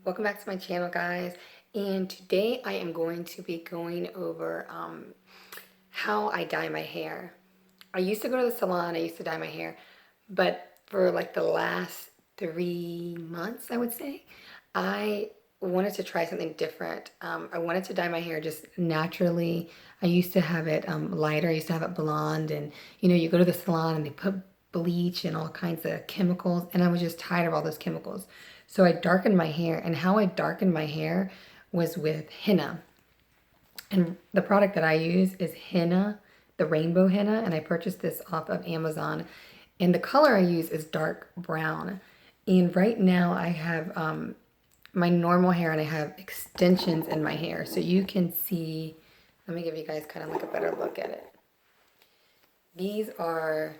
Welcome back to my channel, guys, and today I am going to be going over how I dye my hair. I used to go to the salon, I used to dye my hair, but for like the last 3 months, I would say, I wanted to try something different. I wanted to dye my hair just naturally. I used to have it lighter, I used to have it blonde, and you go to the salon and they put bleach and all kinds of chemicals, and I was just tired of all those chemicals. So I darkened my hair, and how I darkened my hair was with henna. And the product that I use is henna, the rainbow henna, and I purchased this off of Amazon. And the color I use is dark brown. And right now I have my normal hair, and I have extensions in my hair. So you can see, let me give you guys kind of like a better look at it. These are...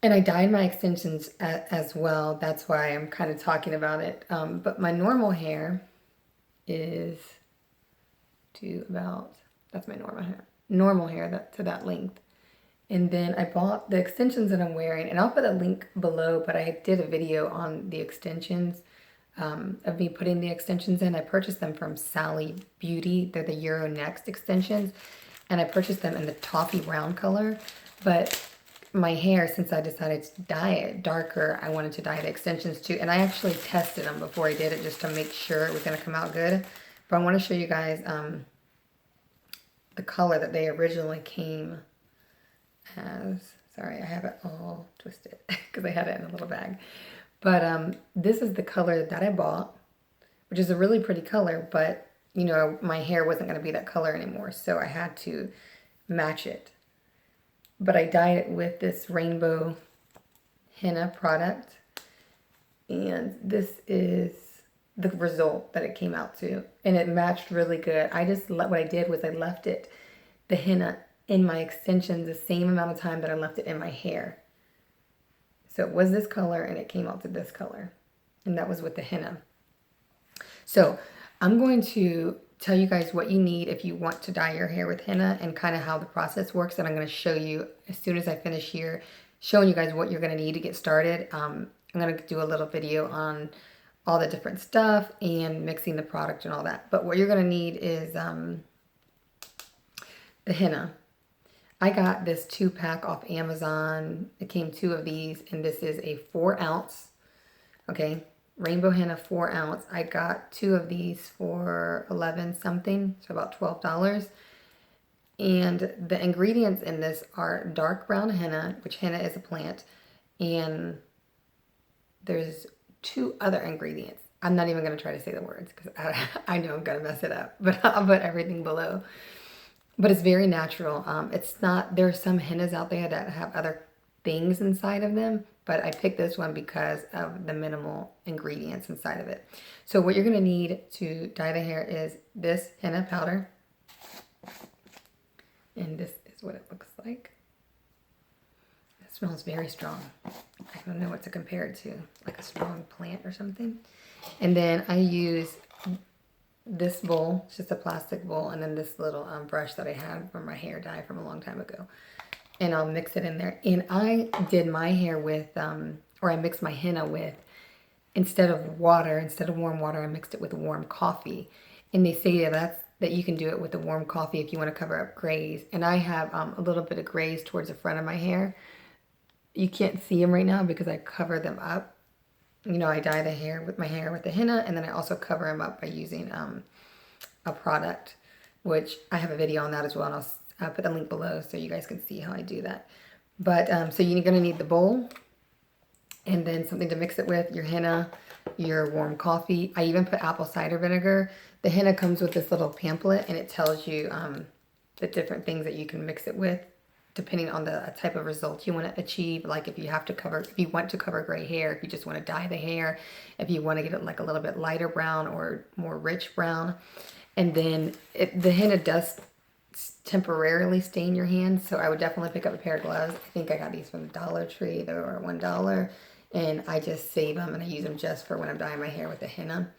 And I dyed my extensions as well. That's why I'm kind of talking about it. But my normal hair is to about, that's my normal hair to that length. And then I bought the extensions that I'm wearing, and I'll put a link below, but I did a video on the extensions, of me putting the extensions in. I purchased them from Sally Beauty. They're the Euro Next extensions, and I purchased them in the toffee brown color. But my hair, since I decided to dye it darker, I wanted to dye the extensions too. And I actually tested them before I did it just to make sure it was going to come out good. But I want to show you guys the color that they originally came as. Sorry, I have it all twisted because I had it in a little bag. But this is the color that I bought, which is a really pretty color, but my hair wasn't going to be that color anymore, so I had to match it. But I dyed it with this rainbow henna product, and this is the result that it came out to, and it matched really good. What I did was I left the henna in my extensions the same amount of time that I left it in my hair. So it was this color, and it came out to this color, and that was with the henna. So I'm going to tell you guys what you need if you want to dye your hair with henna, and kind of how the process works. And I'm going to show you as soon as I finish here, showing you guys what you're going to need to get started. I'm going to do a little video on all the different stuff and mixing the product and all that. But what you're going to need is the henna. I got this 2-pack off Amazon. It came 2 of these, and this is a 4 ounce. Okay. Rainbow henna 4 ounce. I got 2 of these for $11 something, so about $12. And the ingredients in this are dark brown henna, which henna is a plant, and there's 2 other ingredients. I'm not even going to try to say the words because I know I'm going to mess it up, but I'll put everything below. But it's very natural. It's not, there are some hennas out there that have other things inside of them, but I picked this one because of the minimal ingredients inside of it. So what you're going to need to dye the hair is this henna powder. And this is what it looks like. It smells very strong. I don't know what to compare it to, like a strong plant or something. And then I use this bowl. It's just a plastic bowl, and then this little brush that I had from my hair dye from a long time ago. And I'll mix it in there. And I did my hair with, or I mixed my henna with, instead of warm water, I mixed it with warm coffee. And they say that you can do it with the warm coffee if you want to cover up grays. And I have a little bit of grays towards the front of my hair. You can't see them right now because I cover them up. I dye the hair with the henna, and then I also cover them up by using a product, which I have a video on that as well, and I'll put the link below so you guys can see how I do that. But so you're going to need the bowl, and then something to mix it with, your henna, your warm coffee. I even put apple cider vinegar. The henna comes with this little pamphlet, and it tells you the different things that you can mix it with, depending on the type of result you want to achieve. Like if you want to cover gray hair, if you just want to dye the hair, if you want to get it like a little bit lighter brown or more rich brown. And then the henna does temporarily stain your hands, so I would definitely pick up a pair of gloves. I think I got these from the Dollar Tree. They were $1, and I just save them, and I use them just for when I'm dyeing my hair with the henna.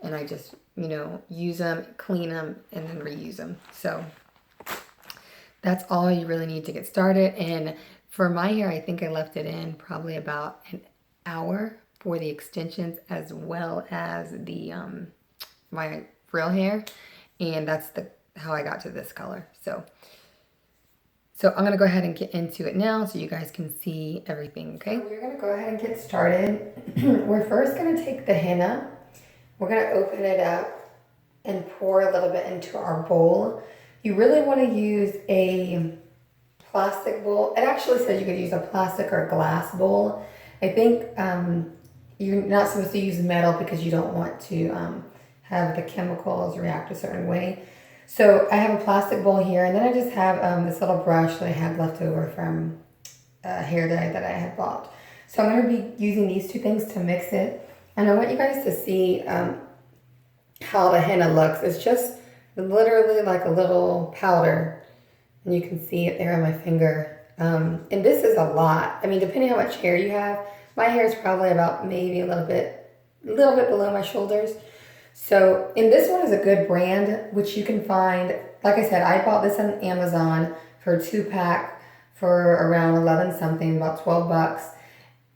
And I just, use them, clean them, and then reuse them. So that's all you really need to get started. And for my hair, I think I left it in probably about an hour. for the extensions as well as the my real hair, and that's how I got to this color. So I'm gonna go ahead and get into it now so you guys can see everything, okay? So we're gonna go ahead and get started. We're first gonna take the henna. We're gonna open it up and pour a little bit into our bowl. You really wanna use a plastic bowl. It actually says you could use a plastic or glass bowl. I think you're not supposed to use metal because you don't want to have the chemicals react a certain way. So I have a plastic bowl here, and then I just have this little brush that I had left over from hair dye that I had bought. So I'm going to be using these two things to mix it. And I want you guys to see how the henna looks. It's just literally like a little powder. And you can see it there on my finger. And this is a lot. I mean, depending how much hair you have, my hair is probably about maybe a little bit below my shoulders. So, and this one is a good brand, which you can find, like I said, I bought this on Amazon for a 2-pack for around 11 something, about 12 bucks.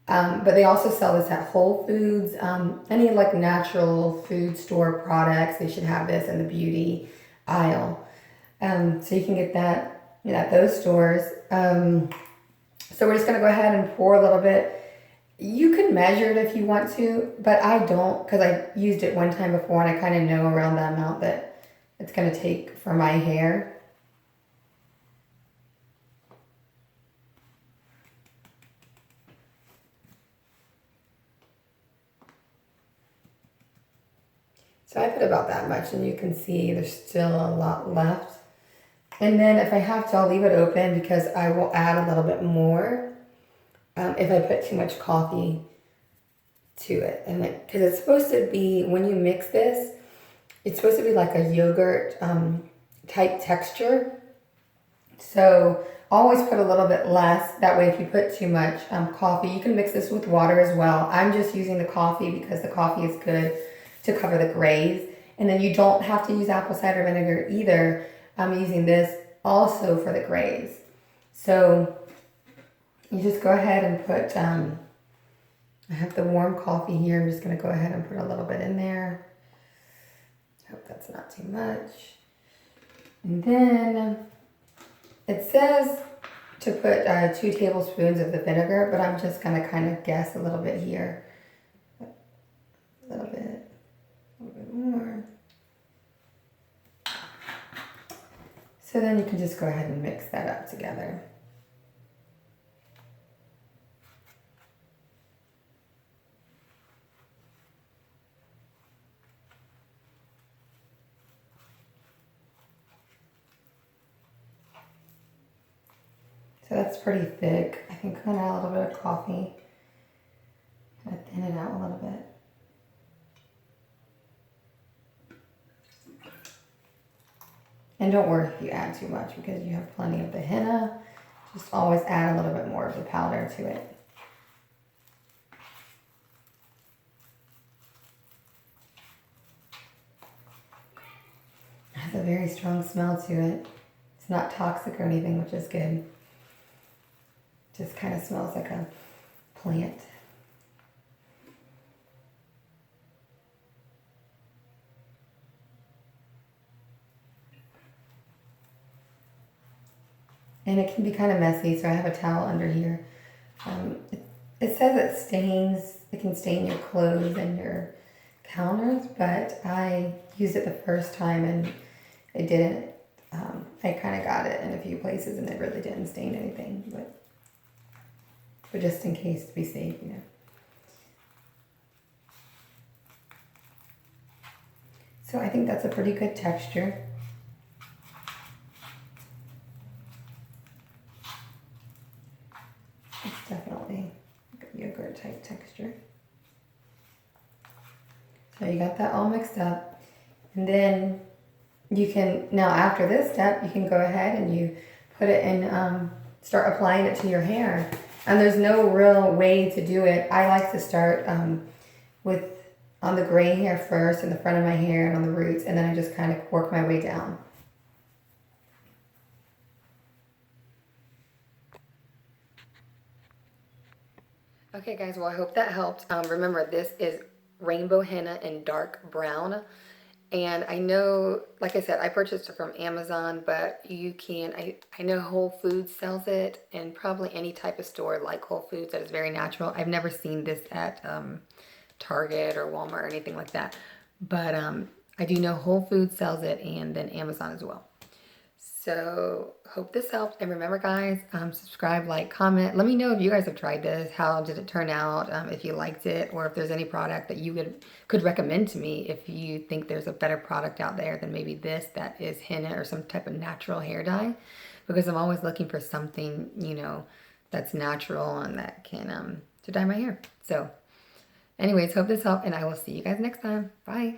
But they also sell this at Whole Foods, any like natural food store products, they should have this in the beauty aisle. So you can get that at those stores. So we're just gonna go ahead and pour a little bit. You can measure it if you want to, but I don't, because I used it one time before and I kind of know around the amount that it's going to take for my hair. So I put about that much, and you can see there's still a lot left. And then if I have to, I'll leave it open because I will add a little bit more if I put too much coffee to it. And because it's supposed to be, when you mix this, it's supposed to be like a yogurt type texture. So always put a little bit less. That way if you put too much coffee, you can mix this with water as well. I'm just using the coffee because the coffee is good to cover the grays. And then you don't have to use apple cider vinegar either. I'm using this also for the grays. So you just go ahead and put, I have the warm coffee here. I'm just going to go ahead and put a little bit in there. Hope that's not too much. And then it says to put 2 tablespoons of the vinegar, but I'm just going to kind of guess a little bit here. A little bit more. So then you can just go ahead and mix that up together. So that's pretty thick. I think I'm gonna add a little bit of coffee. Kind of thin it out a little bit. And don't worry if you add too much because you have plenty of the henna. Just always add a little bit more of the powder to it. It has a very strong smell to it. It's not toxic or anything, which is good. Just kind of smells like a plant. And it can be kind of messy, so I have a towel under here. It says it stains, it can stain your clothes and your counters, but I used it the first time and it didn't. I kind of got it in a few places and it really didn't stain anything, but just in case, to be safe, you know. So I think that's a pretty good texture. It's definitely a yogurt type texture. So you got that all mixed up. And then you can, now after this step, you can go ahead and you put it in, start applying it to your hair. And there's no real way to do it. I like to start on the gray hair first, in the front of my hair and on the roots, and then I just kind of work my way down. Okay guys, well I hope that helped. Remember, this is rainbow henna in dark brown. And I know, like I said, I purchased it from Amazon, but you can, I know Whole Foods sells it, and probably any type of store like Whole Foods that is very natural. I've never seen this at Target or Walmart or anything like that. But I do know Whole Foods sells it, and then Amazon as well. So hope this helped. And remember guys, subscribe, like, comment. Let me know if you guys have tried this. How did it turn out? If you liked it, or if there's any product that you could recommend to me. If you think there's a better product out there than maybe this that is henna or some type of natural hair dye. Because I'm always looking for something, you know, that's natural and that can to dye my hair. So anyways, hope this helped, and I will see you guys next time. Bye.